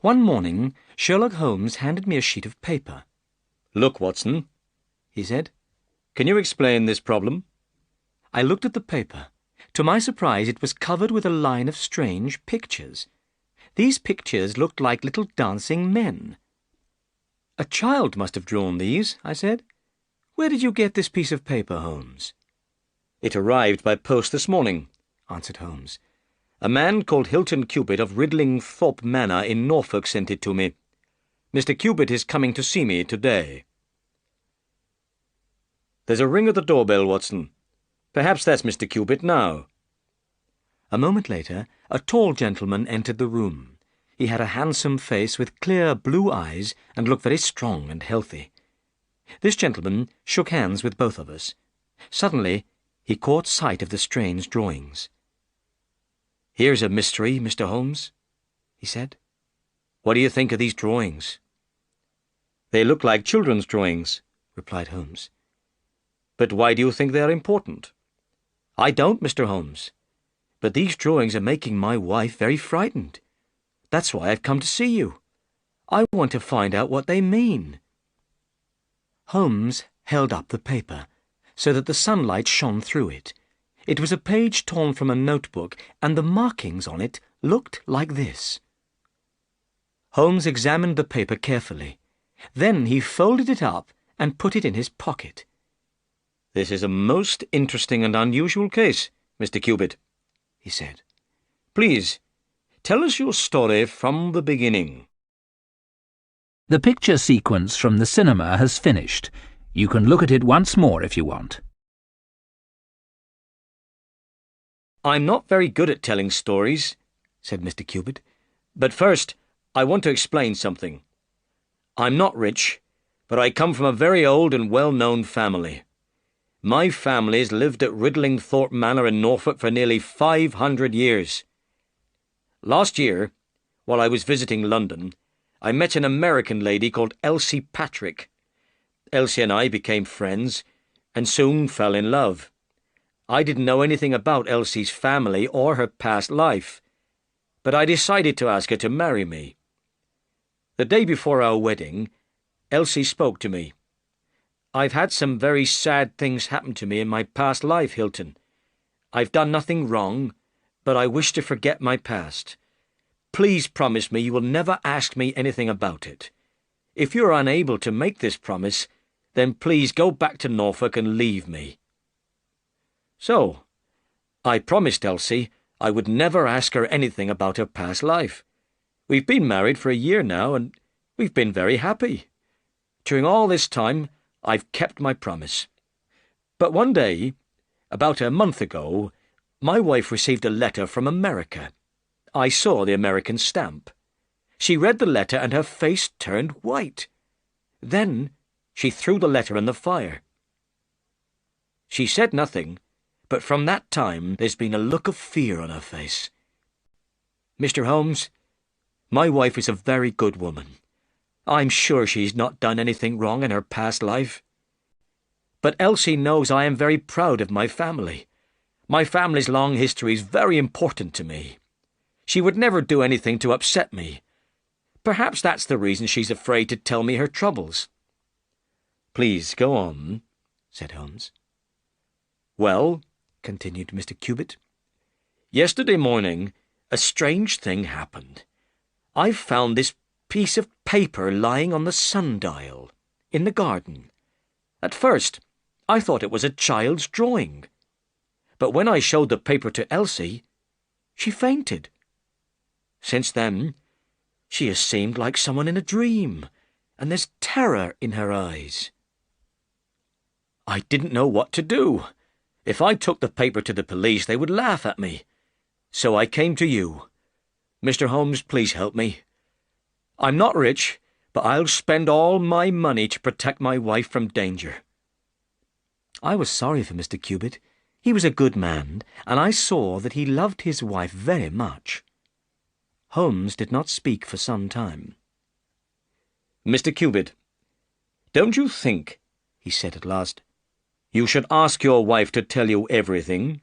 One morning, Sherlock Holmes handed me a sheet of paper. "Look, Watson," he said. "can you explain this problem?" I looked at the paper. To my surprise, it was covered with a line of strange pictures. These pictures looked like little dancing men. "A child must have drawn these," I said. "Where did you get this piece of paper, Holmes?" "It arrived by post this morning," answered Holmes. "A man called Hilton Cubitt of Riddling Thorpe Manor in Norfolk sent it to me. Mr. Cubitt is coming to see me today." "There's a ring at the doorbell, Watson. Perhaps that's Mr. Cubitt now." A moment later, a tall gentleman entered the room. He had a handsome face with clear blue eyes and looked very strong and healthy. This gentleman shook hands with both of us. Suddenly, he caught sight of the strange drawings. "Here's a mystery, Mr. Holmes," he said. "What do you think of these drawings?" "They look like children's drawings," replied Holmes. "But why do you think they are important?" "I don't, Mr. Holmes. But these drawings are making my wife very frightened. That's why I've come to see you. I want to find out what they mean." Holmes held up the paper, so that the sunlight shone through it. It was a page torn from a notebook, and the markings on it looked like this. Holmes examined the paper carefully. Then he folded it up and put it in his pocket. "This is a most interesting and unusual case, Mr. Cubitt," he said. "Please, tell us your story from the beginning." The picture sequence from the cinema has finished. You can look at it once more if you want. "I'm not very good at telling stories," said Mr. Cubitt. "But first, I want to explain something. I'm not rich, but I come from a very old and well-known family. My family's lived at Riddling Thorpe Manor in Norfolk for nearly 500 years. Last year, while I was visiting London, I met an American lady called Elsie Patrick. Elsie and I became friends, and soon fell in love. I didn't know anything about Elsie's family or her past life, but I decided to ask her to marry me. The day before our wedding, Elsie spoke to me. "I've had some very sad things happen to me in my past life, Hilton. I've done nothing wrong, but I wish to forget my past. Please promise me you will never ask me anything about it. If you are unable to make this promise, then please go back to Norfolk and leave me." So, I promised Elsie I would never ask her anything about her past life. We've been married for a year now, and we've been very happy. During all this time, I've kept my promise. But one day, about a month ago, my wife received a letter from America. I saw the American stamp. She read the letter and her face turned white. Then she threw the letter in the fire. She said nothing, but from that time there's been a look of fear on her face. Mr. Holmes, my wife is a very good woman. I'm sure she's not done anything wrong in her past life. But Elsie knows I am very proud of my family. My family's long history is very important to me. She would never do anything to upset me. Perhaps that's the reason she's afraid to tell me her troubles." "Please go on," said Holmes. "Well," continued Mr. Cubitt, "yesterday morning a strange thing happened. I found this piece of paper lying on the sundial in the garden. At first, I thought it was a child's drawing. But when I showed the paper to Elsie, she fainted. Since then, she has seemed like someone in a dream, and there's terror in her eyes. I didn't know what to do. If I took the paper to the police, they would laugh at me. So I came to you. Mr. Holmes, please help me. I'm not rich, but I'll spend all my money to protect my wife from danger." I was sorry for Mr. Cubitt. He was a good man, and I saw that he loved his wife very much. Holmes did not speak for some time. "Mr. Cubitt, don't you think," he said at last, "you should ask your wife to tell you everything?"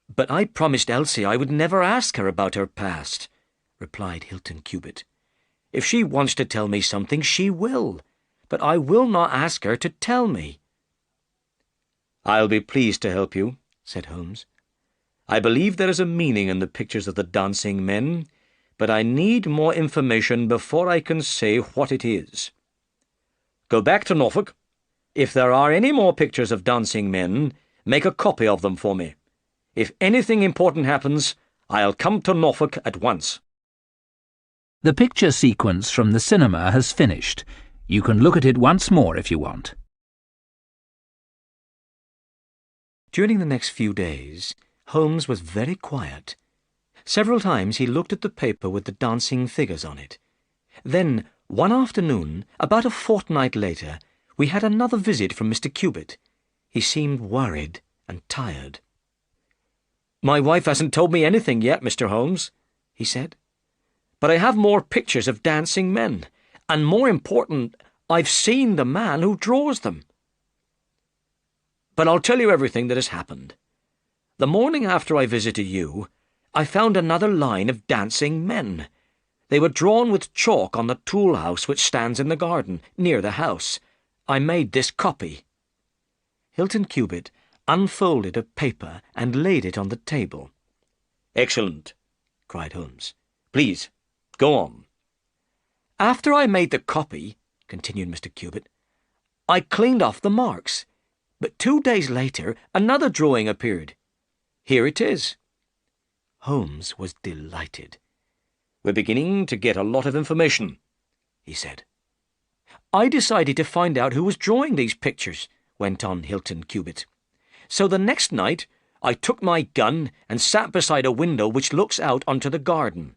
"But I promised Elsie I would never ask her about her past," replied Hilton Cubitt. "If she wants to tell me something, she will, but I will not ask her to tell me." "I'll be pleased to help you," said Holmes. "I believe there is a meaning in the pictures of the dancing men, but I need more information before I can say what it is. Go back to Norfolk. If there are any more pictures of dancing men, make a copy of them for me. If anything important happens, I'll come to Norfolk at once." The picture sequence from the cinema has finished. You can look at it once more if you want. During the next few days, Holmes was very quiet. Several times he looked at the paper with the dancing figures on it. Then, one afternoon, about a fortnight later, we had another visit from Mr. Cubitt. He seemed worried and tired. "My wife hasn't told me anything yet, Mr. Holmes," he said. "But I have more pictures of dancing men, and more important, I've seen the man who draws them. But I'll tell you everything that has happened. The morning after I visited you, I found another line of dancing men. They were drawn with chalk on the tool house which stands in the garden, near the house. I made this copy." Hilton Cubitt unfolded a paper and laid it on the table. "Excellent," cried Holmes. "Please, go on." "After I made the copy," continued Mr. Cubitt, "I cleaned off the marks. But 2 days later, another drawing appeared. Here it is." Holmes was delighted. "We're beginning to get a lot of information," he said. "I decided to find out who was drawing these pictures," went on Hilton Cubitt. "So the next night, I took my gun and sat beside a window which looks out onto the garden.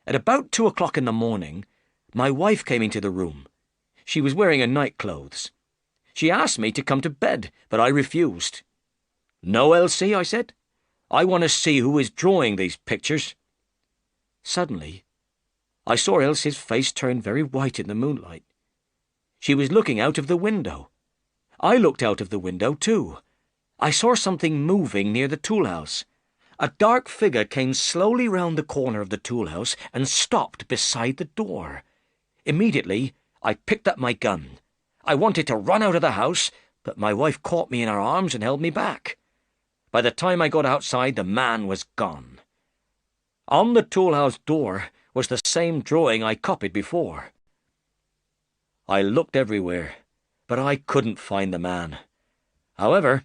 At about 2 o'clock in the morning, my wife came into the room. She was wearing her nightclothes. She asked me to come to bed, but I refused. 'No, Elsie,' I said. 'I want to see who is drawing these pictures.' Suddenly, I saw Elsie's face turn very white in the moonlight. She was looking out of the window. I looked out of the window, too. I saw something moving near the toolhouse. A dark figure came slowly round the corner of the toolhouse and stopped beside the door. Immediately, I picked up my gun. I wanted to run out of the house, but my wife caught me in her arms and held me back. By the time I got outside, the man was gone. On the toolhouse door was the same drawing I copied before. I looked everywhere, but I couldn't find the man. However,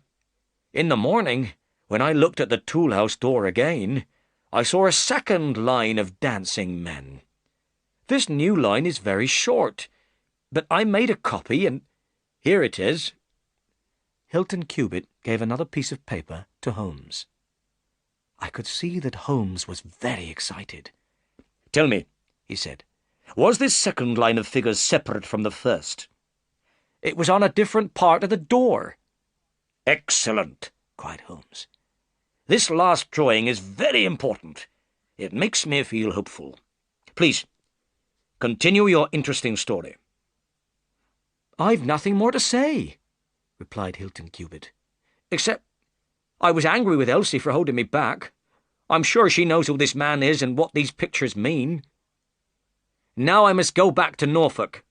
in the morning, when I looked at the toolhouse door again, I saw a second line of dancing men. This new line is very short, but I made a copy, and here it is." Hilton Cubitt gave another piece of paper to Holmes. I could see that Holmes was very excited. "Tell me," he said, "was this second line of figures separate from the first?" "It was on a different part of the door." "Excellent," cried Holmes. "This last drawing is very important. It makes me feel hopeful. Please, continue your interesting story." "I've nothing more to say," replied Hilton Cubitt, "except I was angry with Elsie for holding me back. I'm sure she knows who this man is and what these pictures mean. Now I must go back to Norfolk.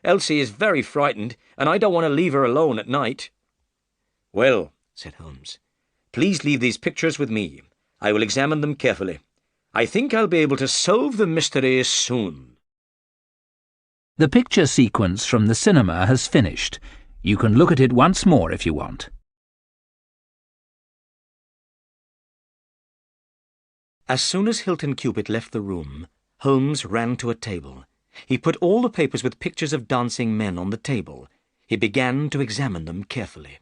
Elsie is very frightened, and I don't want to leave her alone at night." "Well," said Holmes, "please leave these pictures with me. I will examine them carefully. I think I'll be able to solve the mystery soon." The picture sequence from the cinema has finished. You can look at it once more if you want. As soon as Hilton Cubitt left the room, Holmes ran to a table. He put all the papers with pictures of dancing men on the table. He began to examine them carefully.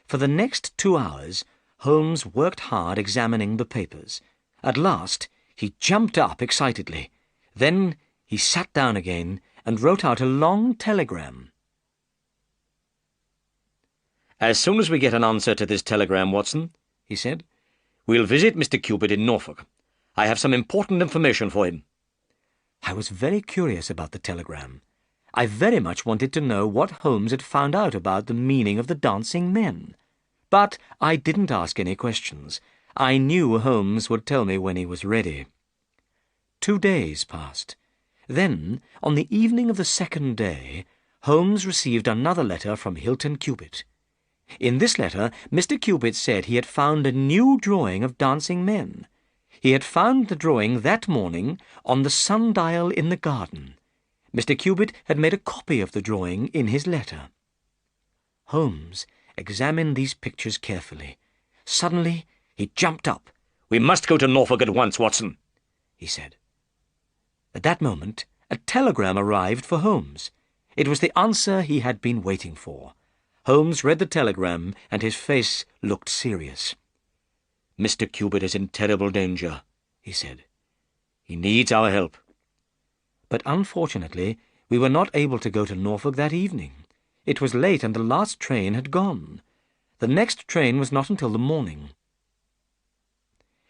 For the next 2 hours, Holmes worked hard examining the papers. At last, he jumped up excitedly. Then he sat down again and wrote out a long telegram. "As soon as we get an answer to this telegram, Watson," he said, "we'll visit Mr. Cubitt in Norfolk. I have some important information for him." I was very curious about the telegram. I very much wanted to know what Holmes had found out about the meaning of the dancing men. But I didn't ask any questions. I knew Holmes would tell me when he was ready. 2 days passed. Then, on the evening of the second day, Holmes received another letter from Hilton Cubitt. In this letter, Mr. Cubitt said he had found a new drawing of dancing men. He had found the drawing that morning on the sundial in the garden. Mr. Cubitt had made a copy of the drawing in his letter. Holmes examined these pictures carefully. Suddenly, he jumped up. "We must go to Norfolk at once, Watson," he said. At that moment, a telegram arrived for Holmes. It was the answer he had been waiting for. Holmes read the telegram, and his face looked serious. "Mr. Cubitt is in terrible danger," he said. "He needs our help." But unfortunately, we were not able to go to Norfolk that evening. It was late, and the last train had gone. The next train was not until the morning.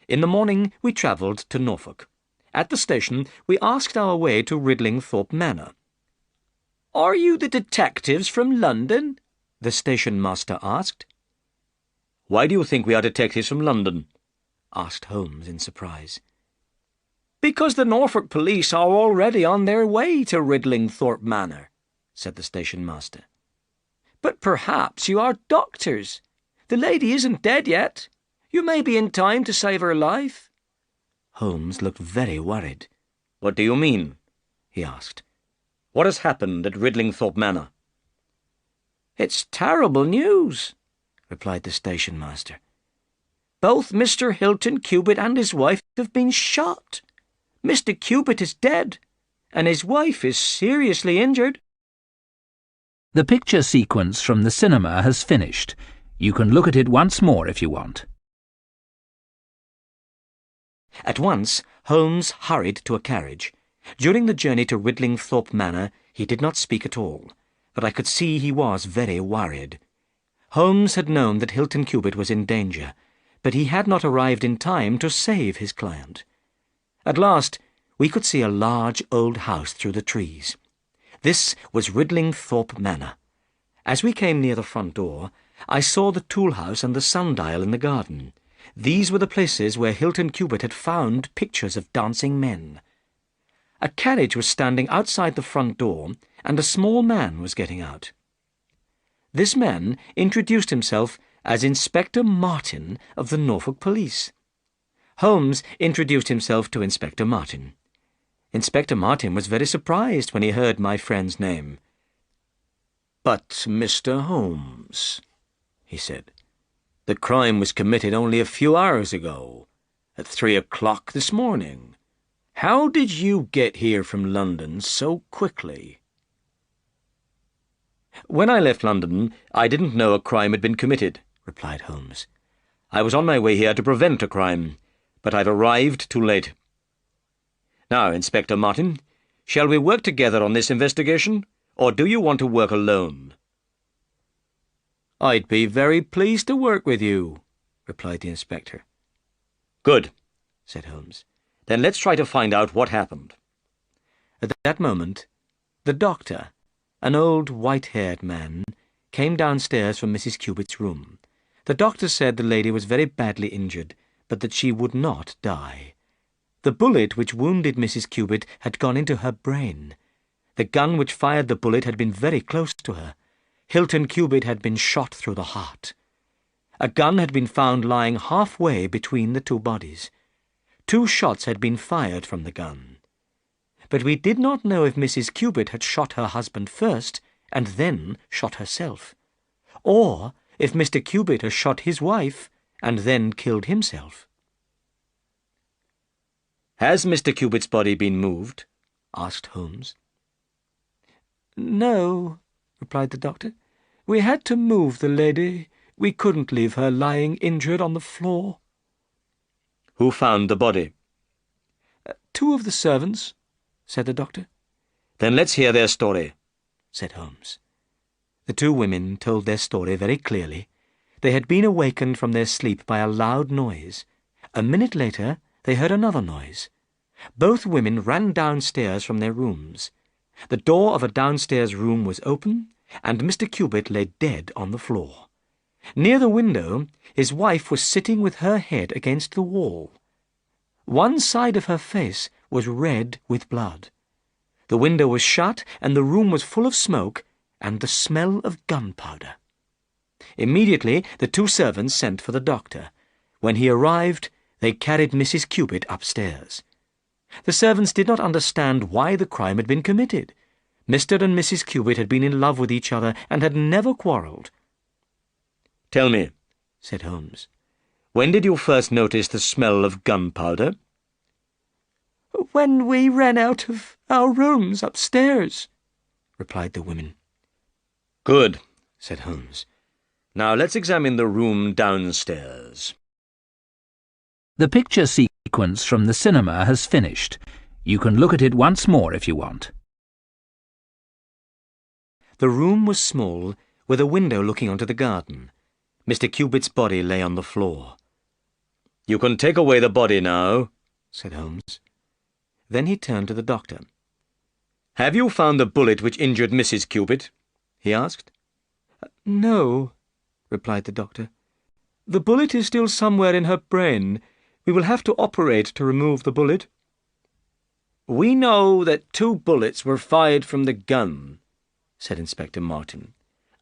In the morning, we travelled to Norfolk. At the station, we asked our way to Ridlingthorpe Manor. "Are you the detectives from London?" the station master asked. "Why do you think we are detectives from London?" asked Holmes in surprise. "Because the Norfolk police are already on their way to Ridlingthorpe Manor," said the station master. "But perhaps you are doctors. The lady isn't dead yet. You may be in time to save her life." Holmes looked very worried. "What do you mean?" he asked. "What has happened at Ridlingthorpe Manor?" "It's terrible news," replied the station master. "Both Mr. Hilton Cubitt and his wife have been shot. Mr. Cubitt is dead, and his wife is seriously injured." The picture sequence from the cinema has finished. You can look at it once more if you want. At once, Holmes hurried to a carriage. During the journey to Ridlingthorpe Manor, he did not speak at all, but I could see he was very worried. Holmes had known that Hilton Cubitt was in danger, but he had not arrived in time to save his client. At last, we could see a large old house through the trees. This was Ridlingthorpe Manor. As we came near the front door, I saw the tool house and the sundial in the garden. These were the places where Hilton Cubitt had found pictures of dancing men. A carriage was standing outside the front door, and a small man was getting out. This man introduced himself as Inspector Martin of the Norfolk Police. Holmes introduced himself to Inspector Martin. Inspector Martin was very surprised when he heard my friend's name. "But, Mr. Holmes," he said, "the crime was committed only a few hours ago, at 3 o'clock this morning. How did you get here from London so quickly?" "When I left London, I didn't know a crime had been committed," replied Holmes. "I was on my way here to prevent a crime, but I've arrived too late. Now, Inspector Martin, shall we work together on this investigation, or do you want to work alone?" "I'd be very pleased to work with you," replied the inspector. "Good," said Holmes. "Then let's try to find out what happened." At that moment, the doctor, an old white-haired man, came downstairs from Mrs. Cubitt's room. The doctor said the lady was very badly injured, but that she would not die. The bullet which wounded Mrs. Cubitt had gone into her brain. The gun which fired the bullet had been very close to her. Hilton Cubitt had been shot through the heart. A gun had been found lying halfway between the two bodies. 2 shots had been fired from the gun. But we did not know if Mrs. Cubitt had shot her husband first and then shot herself, or if Mr. Cubitt had shot his wife and then killed himself. "Has Mr. Cubitt's body been moved?" asked Holmes. "No," replied the doctor. "We had to move the lady. We couldn't leave her lying injured on the floor." "Who found the body?" 2 of the servants," said the doctor. "Then let's hear their story," said Holmes. The 2 women told their story very clearly. They had been awakened from their sleep by a loud noise. A minute later, they heard another noise. Both women ran downstairs from their rooms. The door of a downstairs room was open, and Mr. Cubitt lay dead on the floor. Near the window, his wife was sitting with her head against the wall. One side of her face was red with blood. The window was shut, and the room was full of smoke and the smell of gunpowder. Immediately the two servants sent for the doctor. When he arrived, they carried Mrs. Cupid upstairs. The servants did not understand why the crime had been committed. Mr. and Mrs. Cupid had been in love with each other and had never quarrelled. "Tell me," said Holmes. "when did you first notice the smell of gunpowder?" "When we ran out of our rooms upstairs," replied the women. "Good," said Holmes. "Now let's examine the room downstairs." The picture sequence from the cinema has finished. You can look at it once more if you want. The room was small, with a window looking onto the garden. Mr. Cupid's body lay on the floor. "You can take away the body now," said Holmes. Then he turned to the doctor. "Have you found the bullet which injured Mrs. Cupid?" he asked. "No," replied the doctor. "The bullet is still somewhere in her brain. We will have to operate to remove the bullet." "We know that 2 bullets were fired from the gun," said Inspector Martin,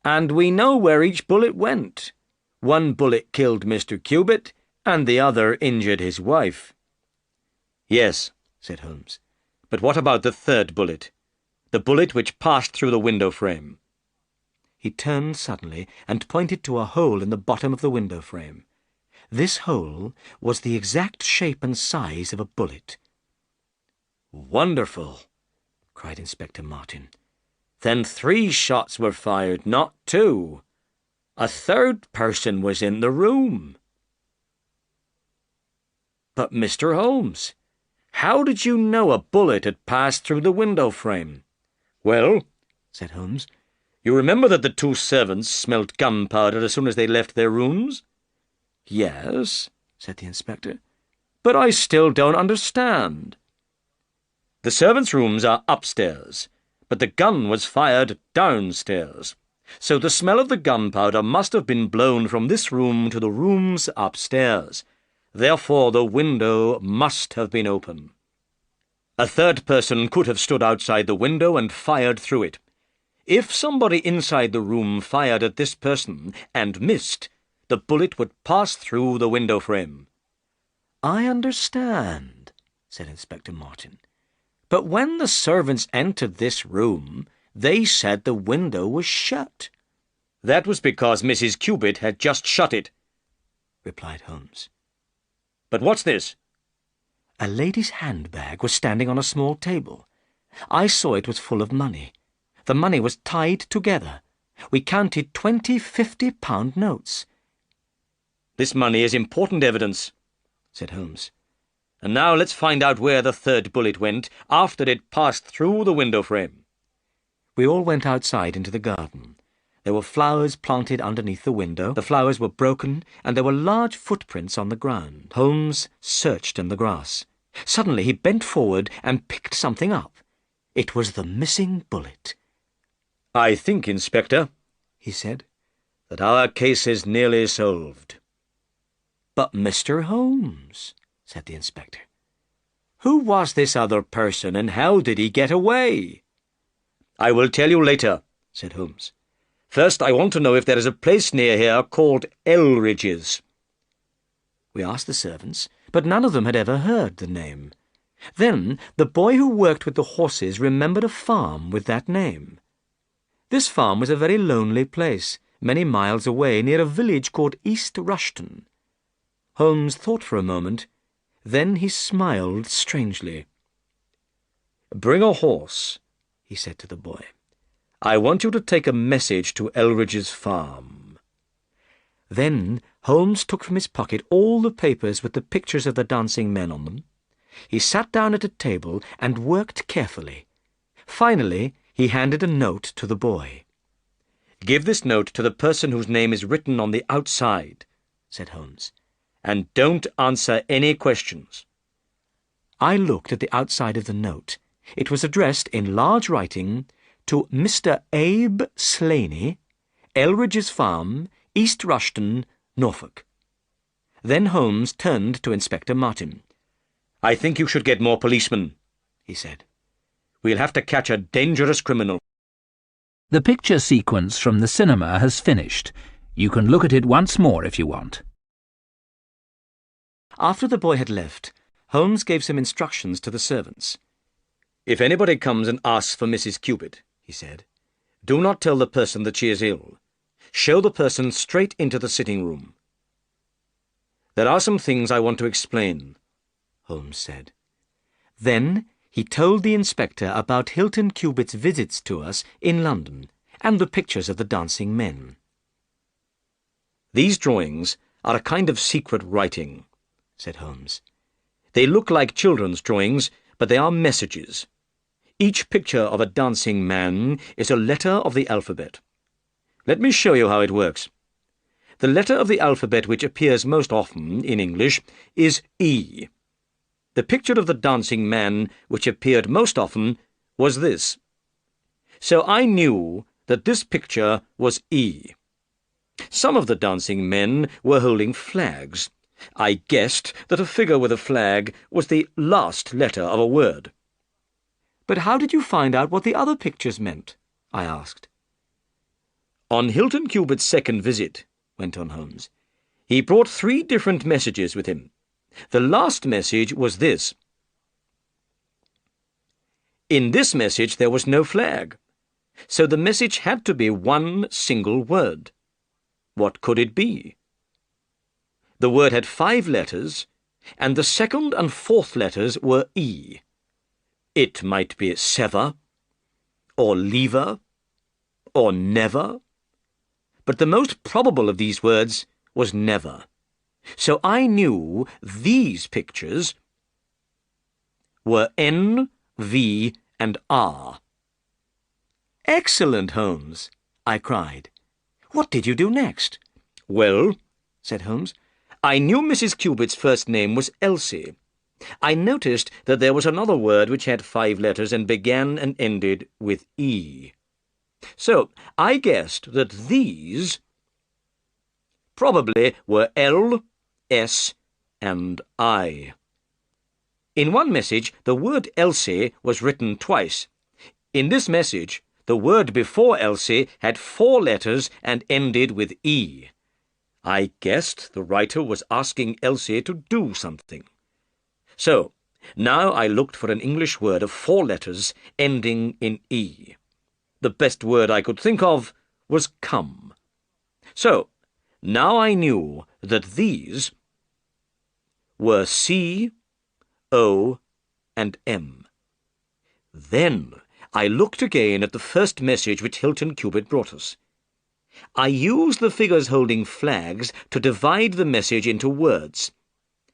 "and we know where each bullet went. 1 bullet killed Mr. Cupid, and the other injured his wife." "Yes," said Holmes. "But what about the 3rd bullet? The bullet which passed through the window frame?" He turned suddenly and pointed to a hole in the bottom of the window frame. This hole was the exact shape and size of a bullet. "Wonderful!" cried Inspector Martin. "Then 3 shots were fired, not 2. A 3rd person was in the room." "But, Mr. Holmes, how did you know a bullet had passed through the window frame?" "Well," said Holmes, "you remember that the 2 servants smelt gunpowder as soon as they left their rooms?" "Yes," said the inspector, "but I still don't understand." "The servants' rooms are upstairs, but the gun was fired downstairs. So the smell of the gunpowder must have been blown from this room to the rooms upstairs. Therefore the window must have been open. A 3rd person could have stood outside the window and fired through it. If somebody inside the room fired at this person and missed, the bullet would pass through the window frame." "I understand," said Inspector Martin. "But when the servants entered this room, they said the window was shut." "That was because Mrs. Cupid had just shut it," replied Holmes. "But what's this?" A lady's handbag was standing on a small table. I saw it was full of money. The money was tied together. We counted 20 50-pound notes. "This money is important evidence," said Holmes. "And now let's find out where the 3rd bullet went after it passed through the window frame." We all went outside into the garden. There were flowers planted underneath the window. The flowers were broken, and there were large footprints on the ground. Holmes searched in the grass. Suddenly he bent forward and picked something up. It was the missing bullet. "I think, Inspector," he said, "that our case is nearly solved." "But, Mr. Holmes," said the inspector, "who was this other person, and how did he get away?" "I will tell you later," said Holmes. "First, I want to know if there is a place near here called Elridge's." We asked the servants, but none of them had ever heard the name. Then the boy who worked with the horses remembered a farm with that name. This farm was a very lonely place, many miles away, near a village called East Rushton. Holmes thought for a moment. Then he smiled strangely. "Bring a horse," he said to the boy. "I want you to take a message to Elridge's farm." Then Holmes took from his pocket all the papers with the pictures of the dancing men on them. He sat down at a table and worked carefully. Finally, he handed a note to the boy. "Give this note to the person whose name is written on the outside," said Holmes, "and don't answer any questions." I looked at the outside of the note. It was addressed in large writing to Mr. Abe Slaney, Elridge's Farm, East Rushton, Norfolk. Then Holmes turned to Inspector Martin. "I think you should get more policemen," he said. "We'll have to catch a dangerous criminal." The picture sequence from the cinema has finished. You can look at it once more if you want. After the boy had left, Holmes gave some instructions to the servants. "If anybody comes and asks for Mrs. Cupid," he said, "do not tell the person that she is ill. Show the person straight into the sitting room." "There are some things I want to explain," Holmes said. Then he told the inspector about Hilton Cubit's visits to us in London and the pictures of the dancing men. "These drawings are a kind of secret writing," said Holmes. "They look like children's drawings, but they are messages. Each picture of a dancing man is a letter of the alphabet. Let me show you how it works. The letter of the alphabet which appears most often in English is E. The picture of the dancing man which appeared most often was this. So I knew that this picture was E. Some of the dancing men were holding flags. I guessed that a figure with a flag was the last letter of a word." "But how did you find out what the other pictures meant?" I asked. "On Hilton Cubit's second visit," went on Holmes, "he brought 3 different messages with him. The last message was this. In this message there was no flag, so the message had to be one single word. What could it be? The word had 5 letters, and the second and fourth letters were E. It might be sever, or lever, or never, but the most probable of these words was never. So I knew these pictures were N, V, and R. "Excellent, Holmes!" I cried. "What did you do next?" "Well," said Holmes, "I knew Mrs. Cubit's first name was Elsie. I noticed that there was another word which had 5 letters and began and ended with E. So I guessed that these probably were L, S, and I. In one message, the word Elsie was written twice. In this message, the word before Elsie had 4 letters and ended with E. I guessed the writer was asking Elsie to do something. So, now I looked for an English word of 4 letters ending in E. The best word I could think of was come. So, now I knew that these were C, O, and M. Then I looked again at the first message which Hilton Cubit brought us. I used the figures holding flags to divide the message into words.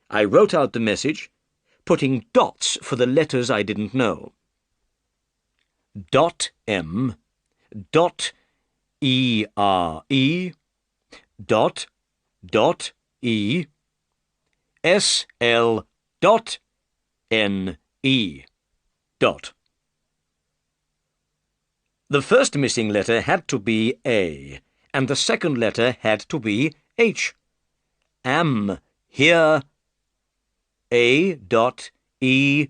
I wrote out the message, putting dots for the letters I didn't know. Dot M, dot E-R-E, dot E, S-L dot N-E dot. The first missing letter had to be A, and the second letter had to be H. Am here A dot E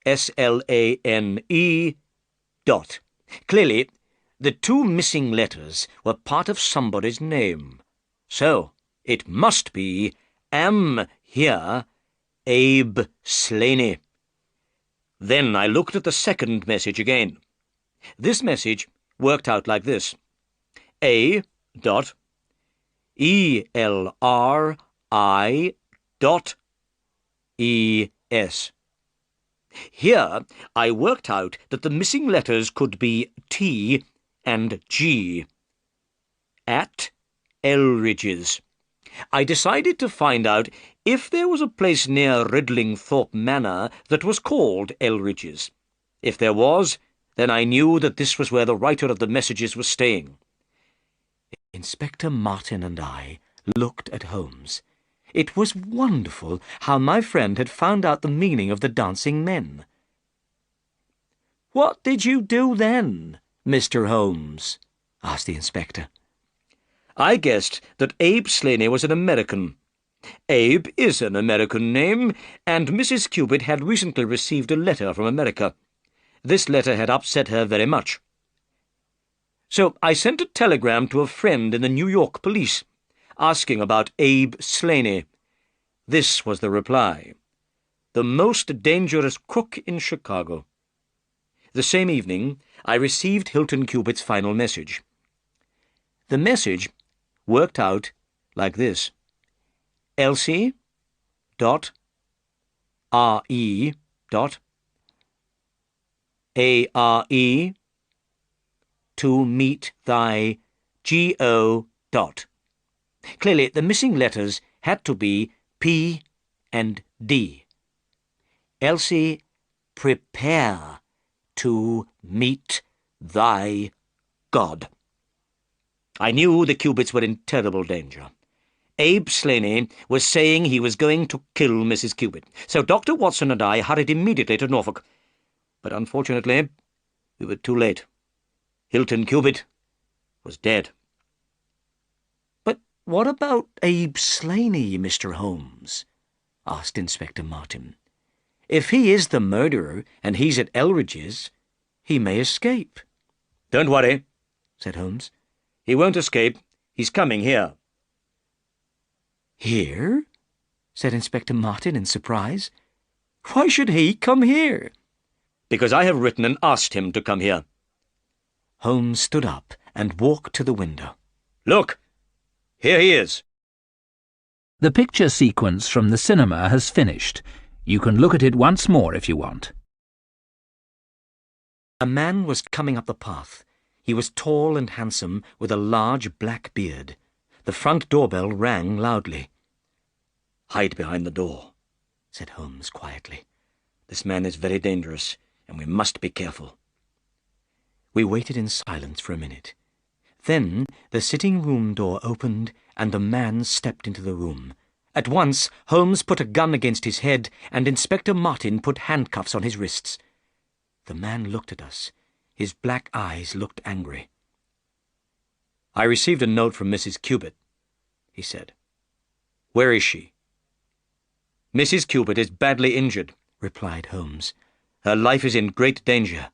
S-L-A-N-E dot. Clearly, the 2 missing letters were part of somebody's name. So, it must be Am here Abe Slaney. Then I looked at the second message again. This message worked out like this. A dot E-L-R-I dot E-S. Here I worked out that the missing letters could be T and G. At Elridge's. I decided to find out if there was a place near Ridlingthorpe Manor that was called Elridge's. If there was, then I knew that this was where the writer of the messages was staying. Inspector Martin and I looked at Holmes. It was wonderful how my friend had found out the meaning of the dancing men. "What did you do then, Mr. Holmes?" asked the inspector. I guessed that Abe Slaney was an American. Abe is an American name, and Mrs. Cupid had recently received a letter from America. This letter had upset her very much. So I sent a telegram to a friend in the New York police, asking about Abe Slaney. This was the reply: "The most dangerous crook in Chicago." The same evening, I received Hilton Cupid's final message. The message worked out like this: Elsie dot R.E. dot A.R.E. to meet thy G.O. dot. Clearly, the missing letters had to be P and D. Elsie, prepare to meet thy God. I knew the Cupids were in terrible danger. Abe Slaney was saying he was going to kill Mrs. Cupid, so Dr. Watson and I hurried immediately to Norfolk. But unfortunately, we were too late. Hilton Cupid was dead. "But what about Abe Slaney, Mr. Holmes?" asked Inspector Martin. "If he is the murderer and he's at Elridge's, he may escape." "Don't worry," said Holmes. "He won't escape. He's coming here." "Here?" said Inspector Martin in surprise. "Why should he come here?" "Because I have written and asked him to come here." Holmes stood up and walked to the window. "Look! Here he is." The picture sequence from the cinema has finished. You can look at it once more if you want. A man was coming up the path. He was tall and handsome, with a large black beard. The front doorbell rang loudly. "Hide behind the door," said Holmes quietly. "This man is very dangerous, and we must be careful." We waited in silence for a minute. Then the sitting-room door opened, and a man stepped into the room. At once, Holmes put a gun against his head, and Inspector Martin put handcuffs on his wrists. The man looked at us. His black eyes looked angry. "I received a note from Mrs. Cupid," he said. "Where is she?" "Mrs. Cupid is badly injured," replied Holmes. "Her life is in great danger."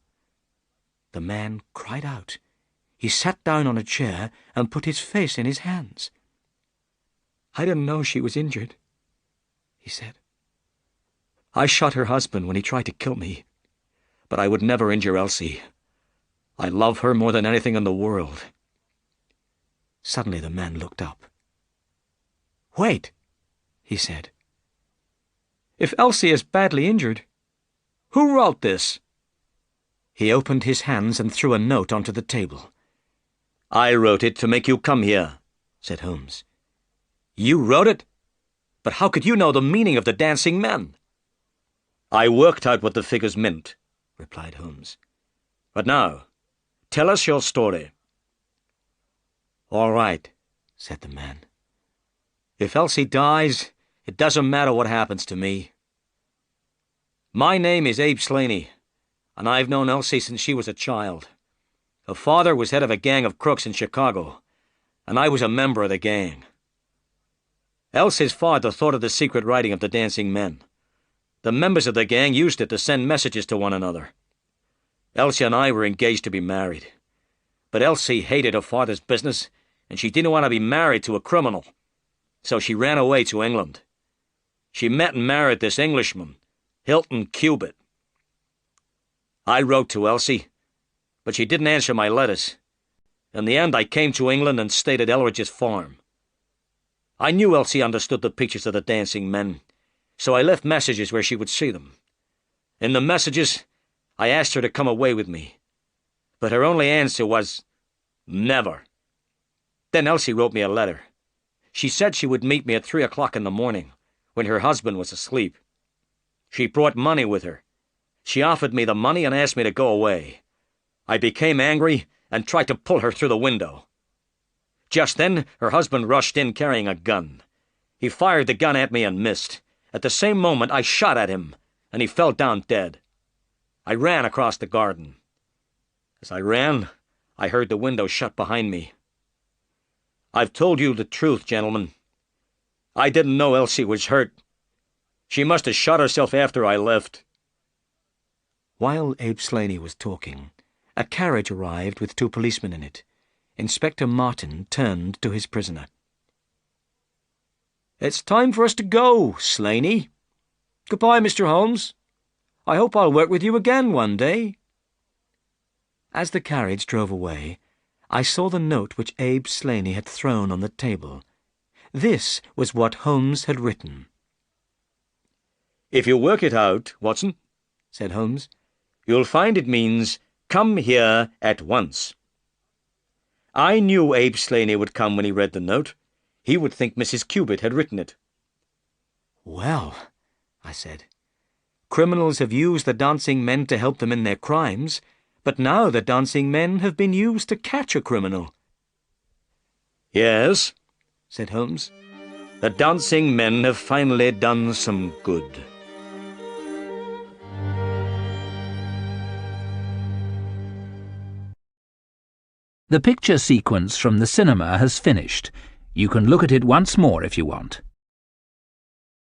The man cried out. He sat down on a chair and put his face in his hands. "I didn't know she was injured," he said. "I shot her husband when he tried to kill me, but I would never injure Elsie. I love her more than anything in the world." Suddenly the man looked up. "Wait," he said. "If Elsie is badly injured, who wrote this?" He opened his hands and threw a note onto the table. "I wrote it to make you come here," said Holmes. "You wrote it? But how could you know the meaning of the dancing men?" "I worked out what the figures meant," replied Holmes. "But now, tell us your story." "All right," said the man. "If Elsie dies, it doesn't matter what happens to me. My name is Abe Slaney, and I've known Elsie since she was a child. Her father was head of a gang of crooks in Chicago, and I was a member of the gang. Elsie's father thought of the secret writing of the dancing men. The members of the gang used it to send messages to one another. Elsie and I were engaged to be married. But Elsie hated her father's business, and she didn't want to be married to a criminal. So she ran away to England. She met and married this Englishman, Hilton Cupid. I wrote to Elsie, but she didn't answer my letters. In the end, I came to England and stayed at Elridge's farm. I knew Elsie understood the pictures of the dancing men, so I left messages where she would see them. In the messages, I asked her to come away with me, but her only answer was, never. Then Elsie wrote me a letter. She said she would meet me at 3 o'clock in the morning, when her husband was asleep. She brought money with her. She offered me the money and asked me to go away. I became angry and tried to pull her through the window. Just then, her husband rushed in carrying a gun. He fired the gun at me and missed. At the same moment, I shot at him, and he fell down dead. I ran across the garden. As I ran, I heard the window shut behind me. I've told you the truth, gentlemen. I didn't know Elsie was hurt. She must have shot herself after I left." While Abe Slaney was talking, a carriage arrived with 2 policemen in it. Inspector Martin turned to his prisoner. "It's time for us to go, Slaney. Goodbye, Mr. Holmes. I hope I'll work with you again one day." As the carriage drove away, I saw the note which Abe Slaney had thrown on the table. This was what Holmes had written. "If you work it out, Watson," said Holmes, "you'll find it means, 'Come here at once.' I knew Abe Slaney would come when he read the note. He would think Mrs. Cubitt had written it." "Well," I said, "criminals have used the dancing men to help them in their crimes, but now the dancing men have been used to catch a criminal." "Yes," said Holmes. "the dancing men have finally done some good." The picture sequence from the cinema has finished. You can look at it once more if you want.